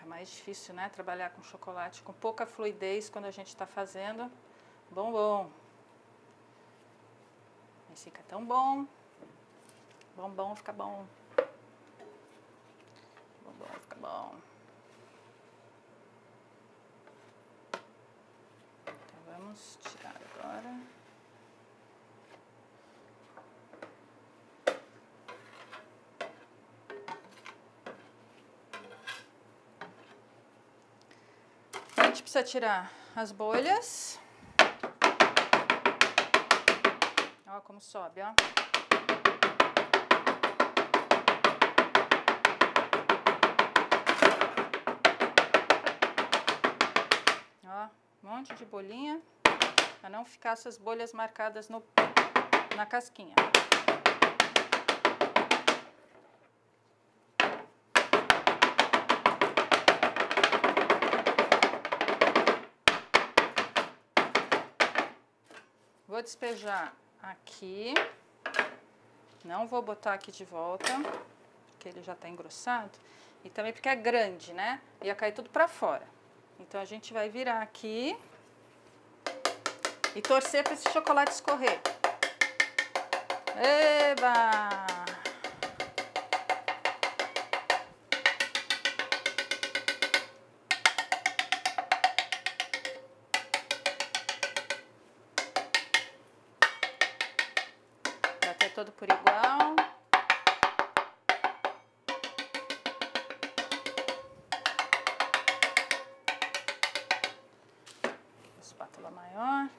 Mais difícil, né? Trabalhar com chocolate com pouca fluidez quando a gente está fazendo bombom. Mas fica tão bom. Bombom fica bom. Bombom fica bom. Então vamos tirar agora. A gente precisa tirar as bolhas. Ó como sobe, ó. Ó, um monte de bolinha, para não ficar essas bolhas marcadas na casquinha. Vou despejar aqui, não vou botar aqui de volta, porque ele já está engrossado, e também porque é grande, né? Ia cair tudo para fora. Então a gente vai virar aqui e torcer para esse chocolate escorrer. Eba! Tá. todo por igual. Espátula maior.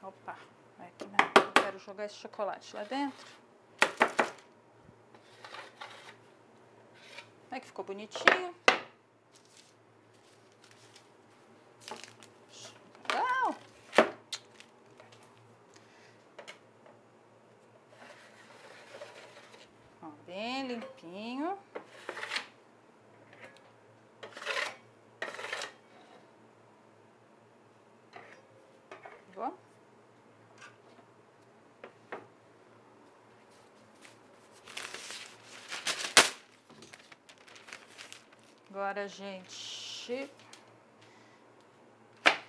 Opa, aqui, né? Eu quero jogar esse chocolate lá dentro. É que ficou bonitinho. Legal. Ó, bem limpinho. Bom. Agora a gente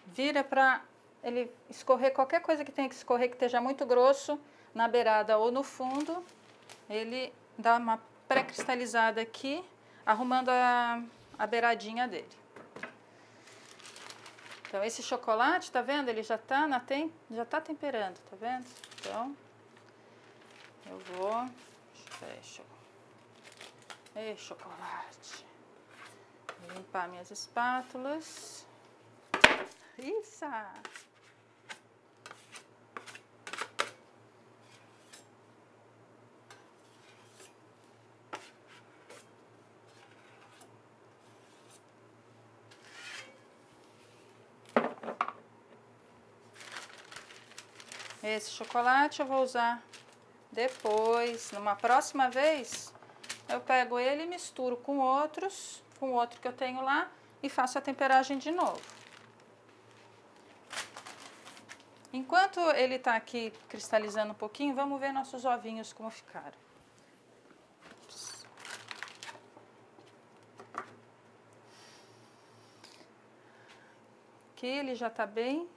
vira para ele escorrer qualquer coisa que tenha que escorrer, que esteja muito grosso, na beirada ou no fundo. Ele dá uma pré-cristalizada aqui, arrumando a beiradinha dele. Então, esse chocolate, tá vendo? Ele já tá, já tá temperando, tá vendo? Então, eu vou... Deixa eu ver, ei, chocolate. Vou limpar minhas espátulas. Isso! Esse chocolate eu vou usar depois, numa próxima vez, eu pego ele e misturo com outros, com o outro que eu tenho lá e faço a temperagem de novo. Enquanto ele tá aqui cristalizando um pouquinho, vamos ver nossos ovinhos como ficaram. Aqui ele já tá bem.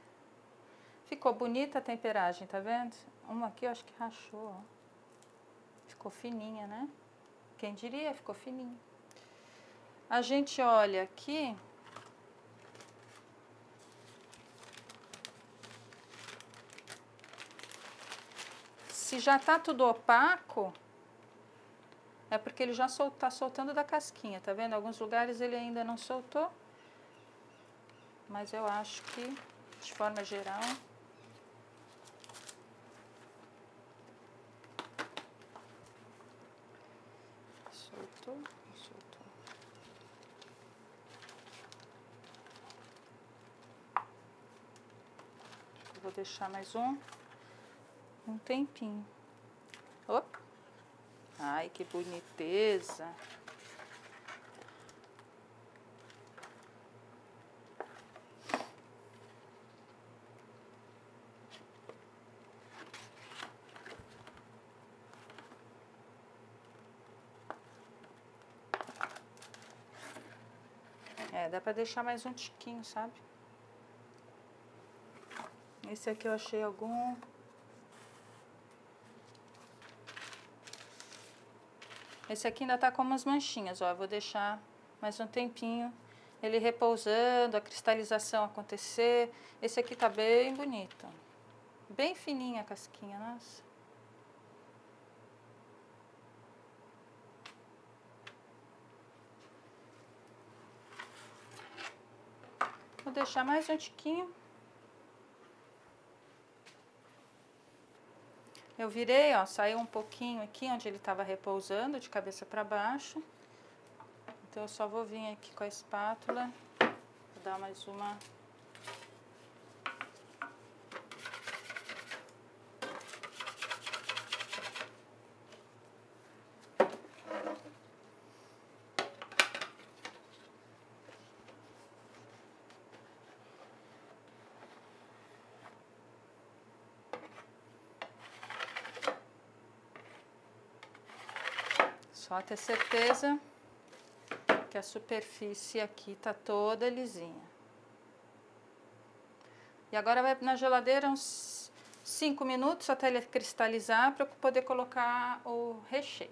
Ficou bonita a temperagem, tá vendo? Uma aqui eu acho que rachou, ó. Ficou fininha, né? Quem diria, ficou fininha. A gente olha aqui. Se já tá tudo opaco, é porque ele já tá soltando da casquinha, tá vendo? Alguns lugares ele ainda não soltou. Mas eu acho que, de forma geral... Soltou. Eu vou deixar mais um tempinho. Opa! Ai, que boniteza! É, dá pra deixar mais um tiquinho, sabe? Esse aqui eu achei algum... Esse aqui ainda tá com umas manchinhas, ó. Eu vou deixar mais um tempinho ele repousando, a cristalização acontecer. Esse aqui tá bem bonito. Bem fininha a casquinha, nossa. Vou deixar mais um tiquinho. Eu virei, ó, saiu um pouquinho aqui onde ele estava repousando, de cabeça para baixo. Então, eu só vou vir aqui com a espátula, vou dar mais uma... Só ter certeza que a superfície aqui tá toda lisinha. E agora vai na geladeira uns 5 minutos até ele cristalizar para eu poder colocar o recheio.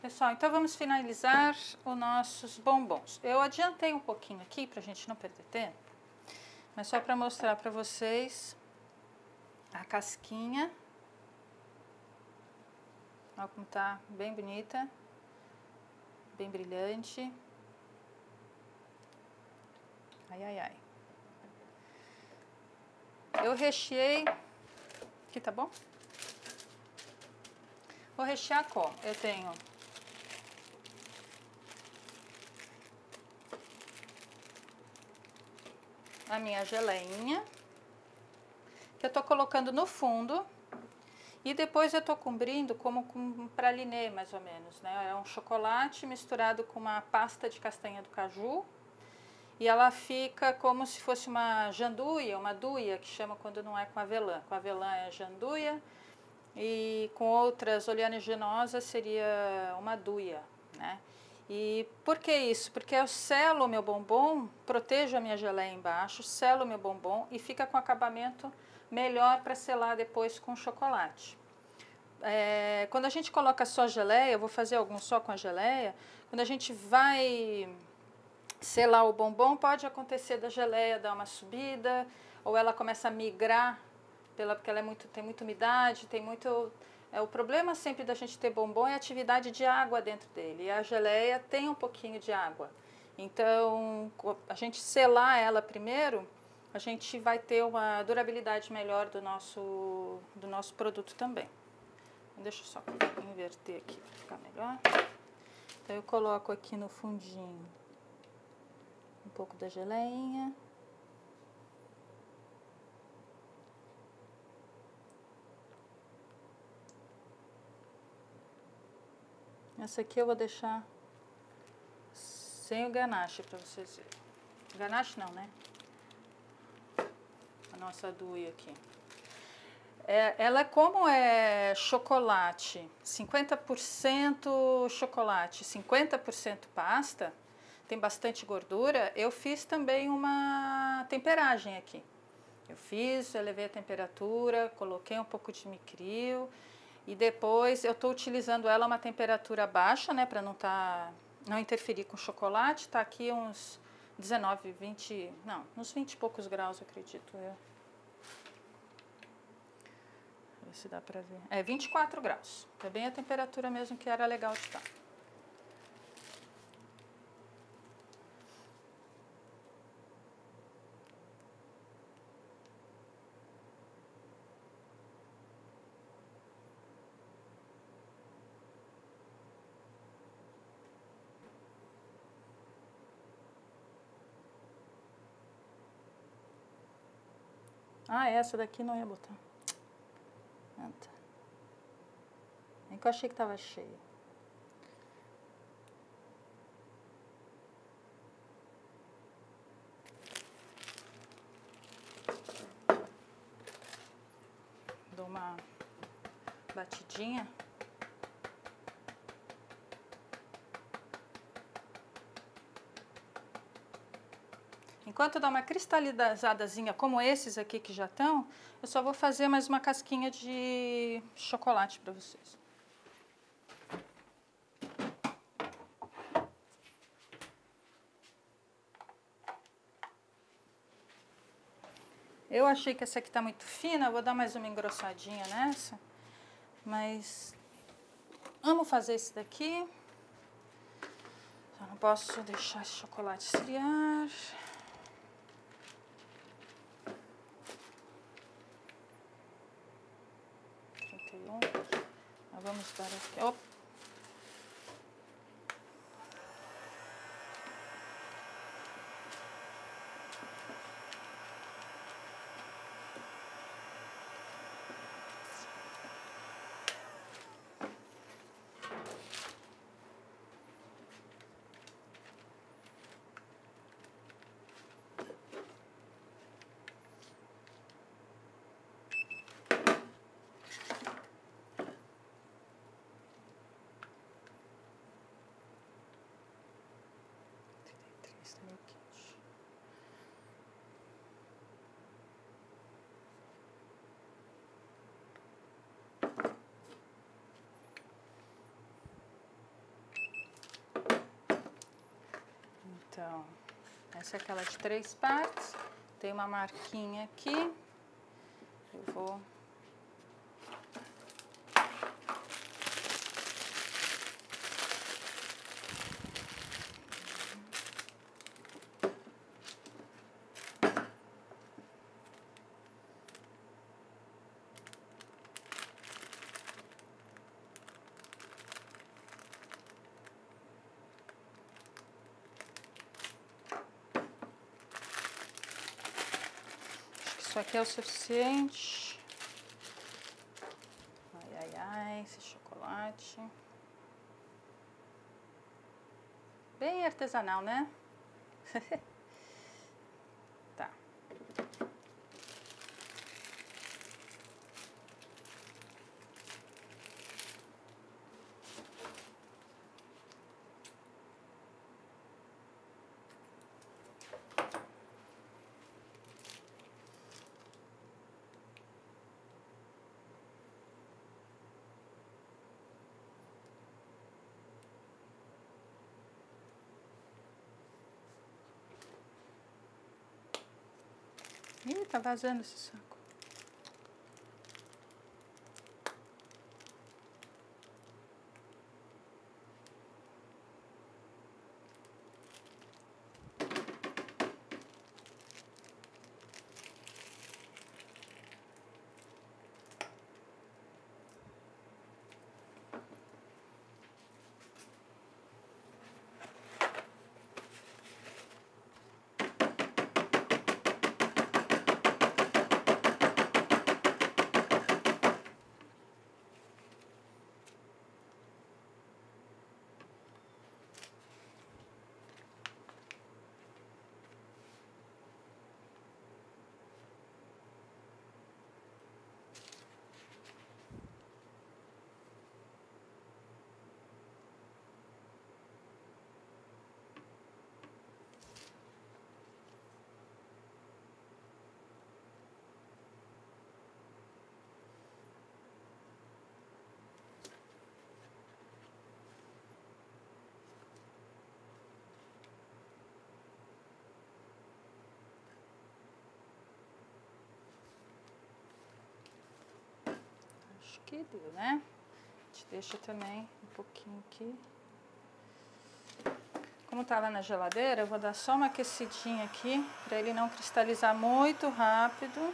Pessoal, então vamos finalizar os nossos bombons. Eu adiantei um pouquinho aqui para a gente não perder tempo, mas só para mostrar para vocês a casquinha. Olha como tá bem bonita, bem brilhante. Ai, ai, ai. Eu recheei, aqui tá bom? Vou rechear como? Eu tenho a minha geleinha, que eu tô colocando no fundo, e depois eu tô cobrindo como com um pralinê, mais ou menos, né? É um chocolate misturado com uma pasta de castanha do caju, e ela fica como se fosse uma janduia, uma duia, que chama quando não é com avelã. Com avelã é janduia, e com outras oleaginosas seria uma duia, né? E por que isso? Porque eu selo o meu bombom, protejo a minha geleia embaixo, selo o meu bombom e fica com acabamento melhor para selar depois com chocolate. Quando a gente coloca só a geleia, eu vou fazer alguns só com a geleia, quando a gente vai selar o bombom, pode acontecer da geleia dar uma subida, ou ela começa a migrar, porque ela tem muita umidade, tem muito... o problema sempre da gente ter bombom é a atividade de água dentro dele. E a geleia tem um pouquinho de água. Então, a gente selar ela primeiro, a gente vai ter uma durabilidade melhor do nosso produto também. Deixa eu só inverter aqui para ficar melhor. Então, eu coloco aqui no fundinho um pouco da geleinha. Essa aqui eu vou deixar sem o ganache para vocês verem. Ganache não, né? A nossa duia aqui. Ela como é chocolate, 50% chocolate, 50% pasta, tem bastante gordura, eu fiz também uma temperagem aqui. Eu elevei a temperatura, coloquei um pouco de micril e depois eu estou utilizando ela a uma temperatura baixa, né, para não interferir com o chocolate. Tá aqui uns 19, 20, não, uns 20 e poucos graus, acredito eu. Ver se dá pra ver. 24 graus. É bem a temperatura mesmo que era legal de estar. Ah, essa daqui não ia botar. É que eu achei que tava cheio. Dou uma batidinha. Enquanto dá uma cristalizadazinha como esses aqui que já estão, eu só vou fazer mais uma casquinha de chocolate para vocês. Eu achei que essa aqui tá muito fina, eu vou dar mais uma engrossadinha nessa. Mas amo fazer esse daqui. Só não posso deixar esse chocolate esfriar. Vamos dar aqui. Opa. Essa é aquela de 3 partes. Tem uma marquinha aqui. Eu vou... Isso aqui é o suficiente. Ai, ai, ai, esse chocolate. Bem artesanal, né? Tá. Ih, tá vazando esse saco. Acho que deu, né? A gente deixa também um pouquinho aqui. Como tava na geladeira, eu vou dar só uma aquecidinha aqui, para ele não cristalizar muito rápido.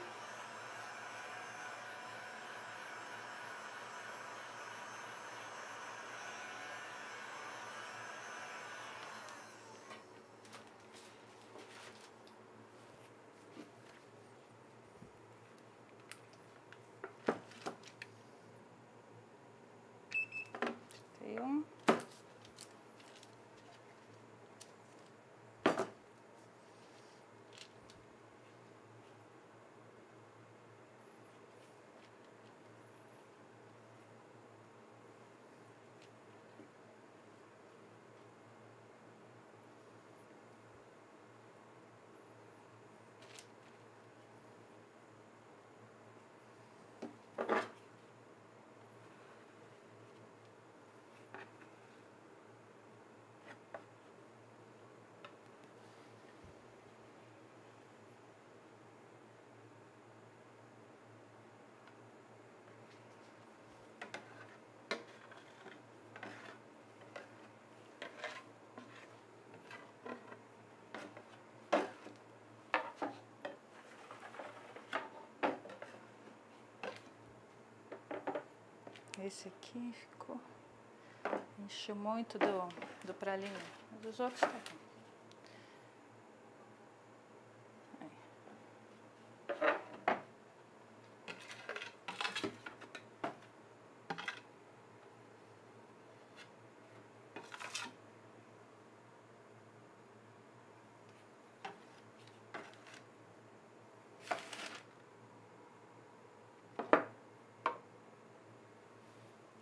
Tem um. Esse aqui ficou... Encheu muito do pralinho. Mas os outros tá bom.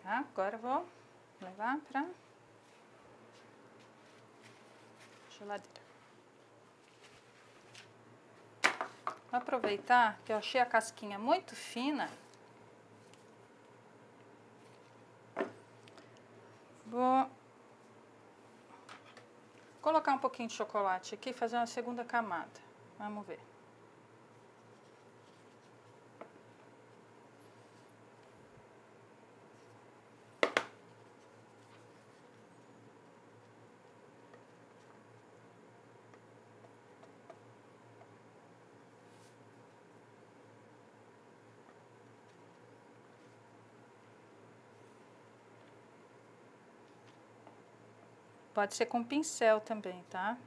Tá? Agora eu vou levar pra geladeira. Vou aproveitar que eu achei a casquinha muito fina. Vou colocar um pouquinho de chocolate aqui, fazer uma segunda camada. Vamos ver. Pode ser com pincel também, tá?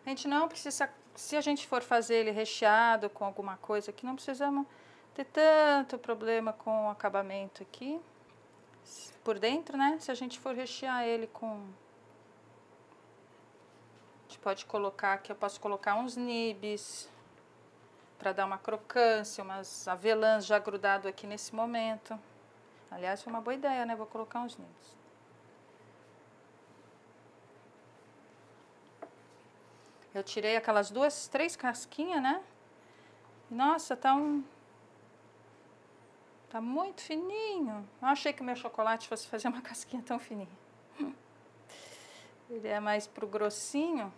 A gente não precisa, se a gente for fazer ele recheado com alguma coisa aqui, não precisamos ter tanto problema com o acabamento aqui por dentro, né? Se a gente for rechear ele com... A gente pode colocar aqui, eu posso colocar uns nibs para dar uma crocância, umas avelãs já grudado aqui nesse momento. Aliás, foi uma boa ideia, né? Vou colocar uns nibs. Eu tirei aquelas três casquinhas, né? Nossa, tá muito fininho. Não achei que o meu chocolate fosse fazer uma casquinha tão fininha. Ele é mais pro grossinho.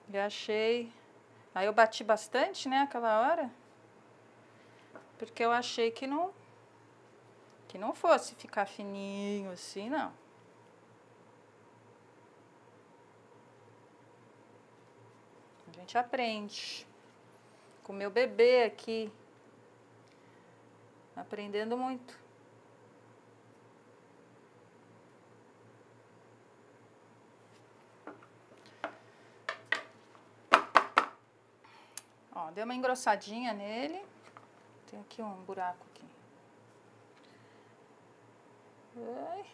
E achei... Aí eu bati bastante, né, aquela hora. Porque eu achei que não fosse ficar fininho assim, não. A gente aprende. Com o meu bebê aqui. Aprendendo muito. Ó, deu uma engrossadinha nele. Tem aqui um buraco aqui. Ai.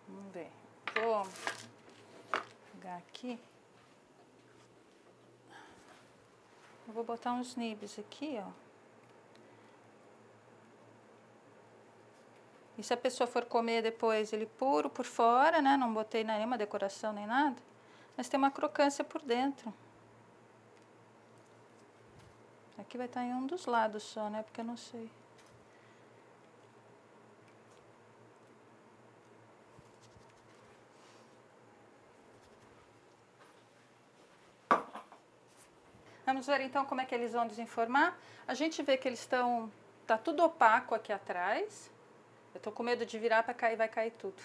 Vamos ver. Vou pegar aqui. Eu vou botar uns nibs aqui, ó. E se a pessoa for comer depois ele puro por fora, né? Não botei nenhuma decoração nem nada. Mas tem uma crocância por dentro. Aqui vai estar em um dos lados só, né? Porque eu não sei. Vamos ver então como é que eles vão desenformar. A gente vê que eles estão... Tá tudo opaco aqui atrás. Eu tô com medo de virar para cair, vai cair tudo.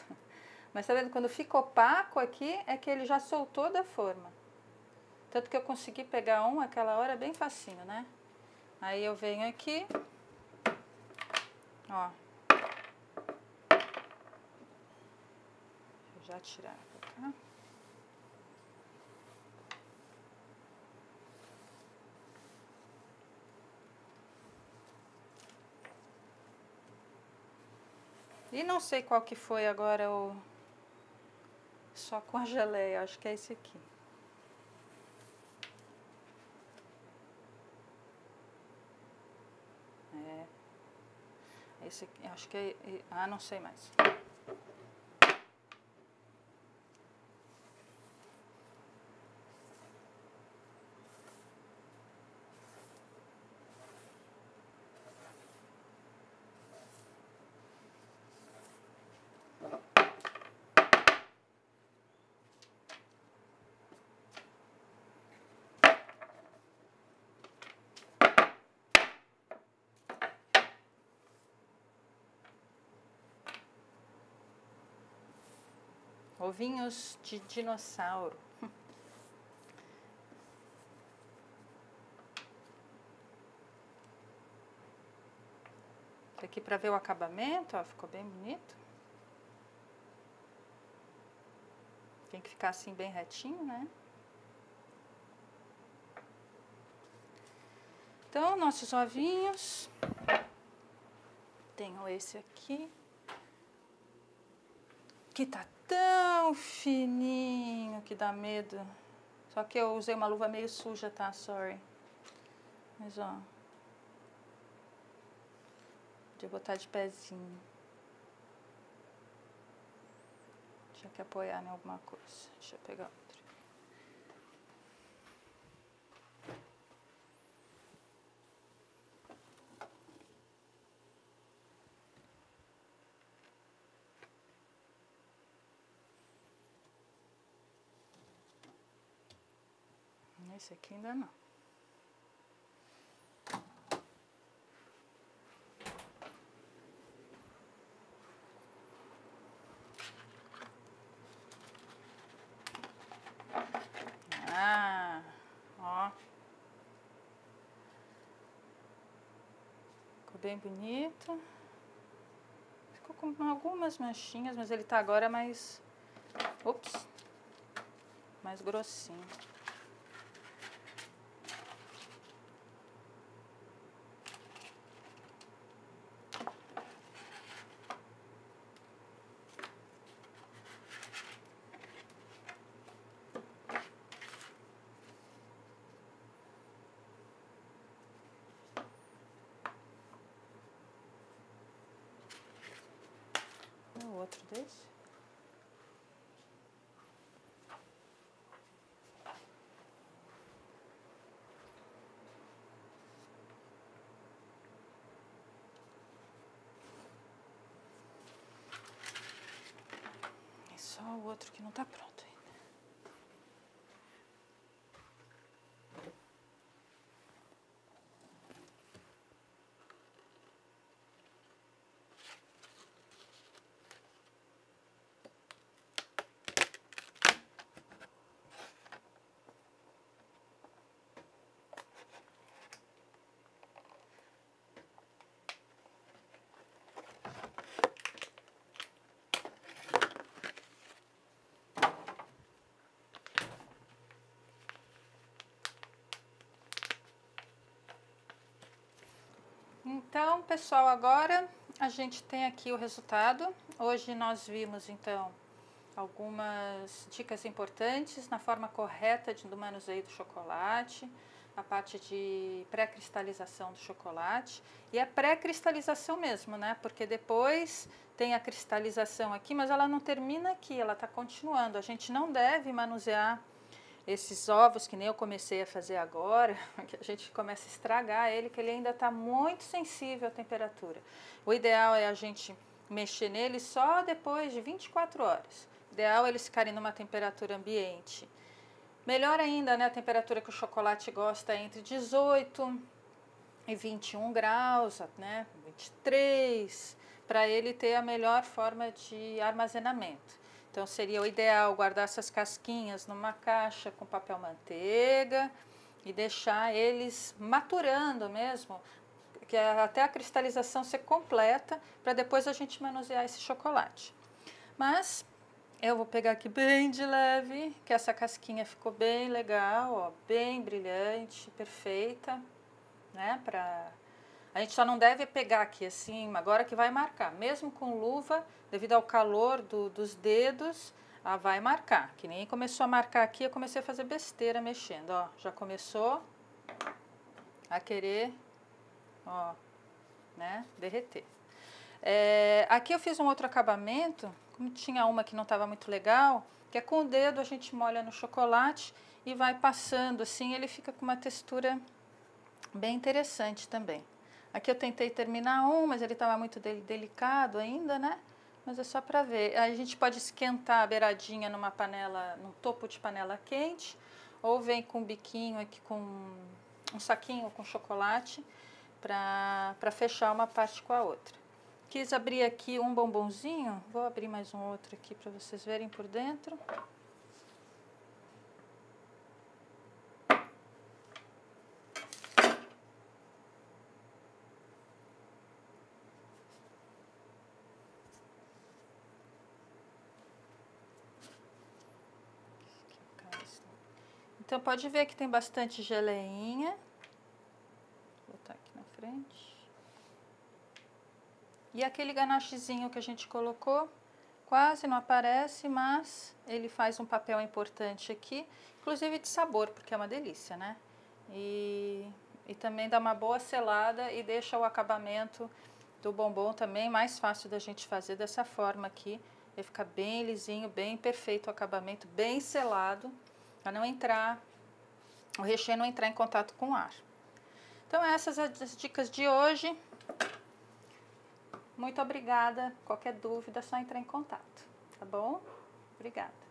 Mas tá vendo? Quando fica opaco aqui, é que ele já soltou da forma. Tanto que eu consegui pegar um aquela hora bem facinho, né? Aí eu venho aqui. Ó. Vou já tirar pra cá. E não sei qual que foi agora o... Só com a geleia, acho que é esse aqui. É. Esse aqui, acho que é... Ah, não sei mais. Ovinhos de dinossauro. Aqui para ver o acabamento, ó, ficou bem bonito. Tem que ficar assim bem retinho, né? Então, nossos ovinhos. Tenho esse aqui. Que tá tão fininho que dá medo. Só que eu usei uma luva meio suja, tá? Sorry. Mas, ó. Podia botar de pezinho. Tinha que apoiar em alguma coisa. Deixa eu pegar outra. Esse aqui ainda não. Ah, ó. Ficou bem bonito. Ficou com algumas manchinhas, mas ele tá agora mais... Ops! Mais grossinho. O outro desse. E só o outro que não tá pronto ainda. Então, pessoal, agora a gente tem aqui o resultado. Hoje nós vimos, então, algumas dicas importantes na forma correta do manuseio do chocolate, a parte de pré-cristalização do chocolate e a pré-cristalização mesmo, né? Porque depois tem a cristalização aqui, mas ela não termina aqui, ela está continuando. A gente não deve manusear esses ovos, que nem eu comecei a fazer agora, que a gente começa a estragar ele, que ele ainda está muito sensível à temperatura. O ideal é a gente mexer nele só depois de 24 horas. O ideal é eles ficarem numa temperatura ambiente. Melhor ainda, né, a temperatura que o chocolate gosta é entre 18 e 21 graus, né, 23, para ele ter a melhor forma de armazenamento. Então, seria o ideal guardar essas casquinhas numa caixa com papel manteiga e deixar eles maturando mesmo, que até a cristalização ser completa, para depois a gente manusear esse chocolate. Mas eu vou pegar aqui bem de leve, que essa casquinha ficou bem legal, ó, bem brilhante, perfeita, né? A gente só não deve pegar aqui assim, agora que vai marcar. Mesmo com luva, devido ao calor dos dedos, vai marcar. Que nem começou a marcar aqui, eu comecei a fazer besteira mexendo, ó. Já começou a querer, ó, né, derreter. Aqui eu fiz um outro acabamento, como tinha uma que não estava muito legal, que é com o dedo a gente molha no chocolate e vai passando assim, ele fica com uma textura bem interessante também. Aqui eu tentei terminar mas ele estava muito delicado ainda, né? Mas é só para ver. Aí a gente pode esquentar a beiradinha numa panela, num topo de panela quente, ou vem com um biquinho aqui com um saquinho com chocolate para fechar uma parte com a outra. Quis abrir aqui um bombonzinho, vou abrir mais um outro aqui para vocês verem por dentro. Então, pode ver que tem bastante geleinha. Vou botar aqui na frente. E aquele ganachezinho que a gente colocou, quase não aparece, mas ele faz um papel importante aqui. Inclusive de sabor, porque é uma delícia, né? E também dá uma boa selada e deixa o acabamento do bombom também mais fácil da gente fazer dessa forma aqui, Ele fica bem lisinho, bem perfeito o acabamento, bem selado, para não entrar, o recheio não entrar em contato com o ar. Então essas as dicas de hoje. Muito obrigada. Qualquer dúvida é só entrar em contato, tá bom? Obrigada.